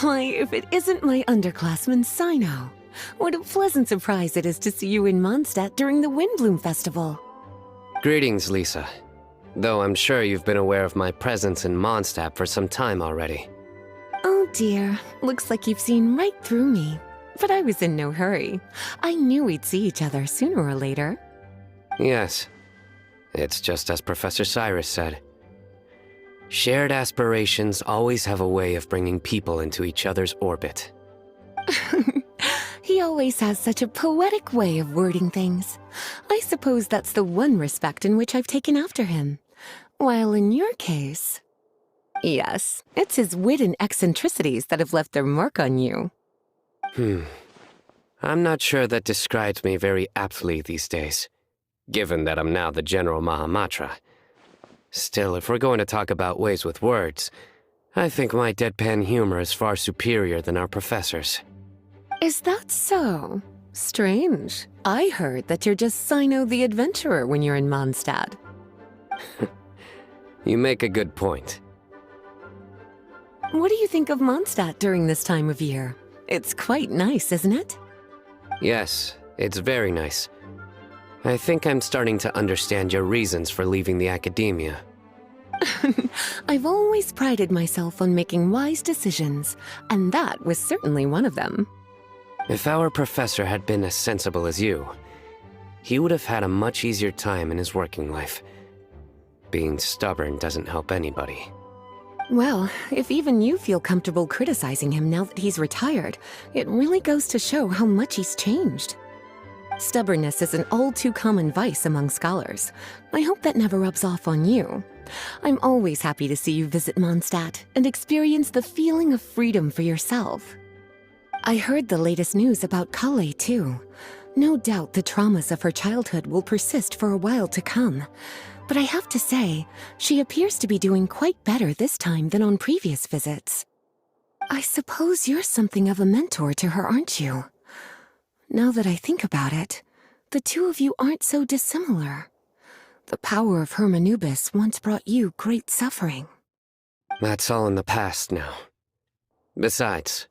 Why, if it isn't my underclassman, Cyno. What a pleasant surprise it is to see you in Mondstadt during the Windbloom Festival. Greetings, Lisa. Though I'm sure you've been aware of my presence in Mondstadt for some time already. Oh dear, looks like you've seen right through me. But I was in no hurry. I knew we'd see each other sooner or later. Yes. It's just as Professor Cyrus said. Shared aspirations always have a way of bringing people into each other's orbit. He always has such a poetic way of wording things. I suppose that's the one respect in which I've taken after him. While in your case... Yes, it's his wit and eccentricities that have left their mark on you. I'm not sure that describes me very aptly these days, given that I'm now the General Mahamatra. Still, if we're going to talk about ways with words, I think my deadpan humor is far superior than our professor's. Is that so? Strange. I heard that you're just Cyno the Adventurer when you're in Mondstadt. You make a good point. What do you think of Mondstadt during this time of year? It's quite nice, isn't it? Yes, it's very nice. I think I'm starting to understand your reasons for leaving the academia. I've always prided myself on making wise decisions, and that was certainly one of them. If our professor had been as sensible as you, he would have had a much easier time in his working life. Being stubborn doesn't help anybody. Well, if even you feel comfortable criticizing him now that he's retired, it really goes to show how much he's changed. Stubbornness is an all-too-common vice among scholars. I hope that never rubs off on you. I'm always happy to see you visit Mondstadt and experience the feeling of freedom for yourself. I heard the latest news about Kale, too. No doubt the traumas of her childhood will persist for a while to come. But I have to say, she appears to be doing quite better this time than on previous visits. I suppose you're something of a mentor to her, aren't you? Now that I think about it, the two of you aren't so dissimilar. The power of Hermanubis once brought you great suffering. That's all in the past now. Besides,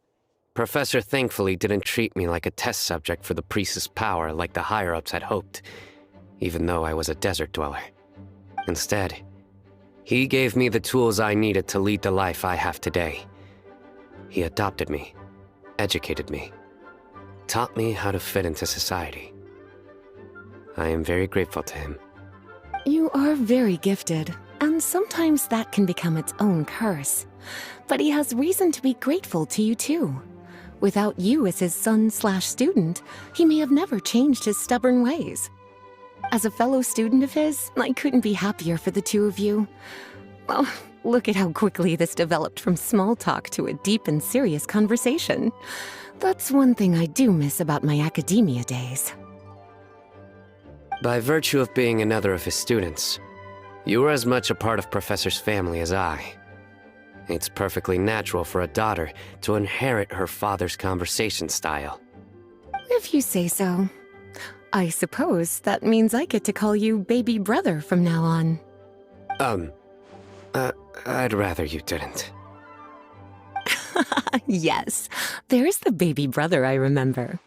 Professor thankfully didn't treat me like a test subject for the priestess power like the higher-ups had hoped, even though I was a desert dweller. Instead, he gave me the tools I needed to lead the life I have today. He adopted me, educated me, taught me how to fit into society. I am very grateful to him. You are very gifted, and sometimes that can become its own curse. But he has reason to be grateful to you too. Without you as his son/student, he may have never changed his stubborn ways. As a fellow student of his, I couldn't be happier for the two of you. Well, look at how quickly this developed from small talk to a deep and serious conversation. That's one thing I do miss about my academia days. By virtue of being another of his students, you are as much a part of Professor's family as I. It's perfectly natural for a daughter to inherit her father's conversation style. If you say so. I suppose that means I get to call you baby brother from now on. I'd rather you didn't. Yes, there's the baby brother I remember.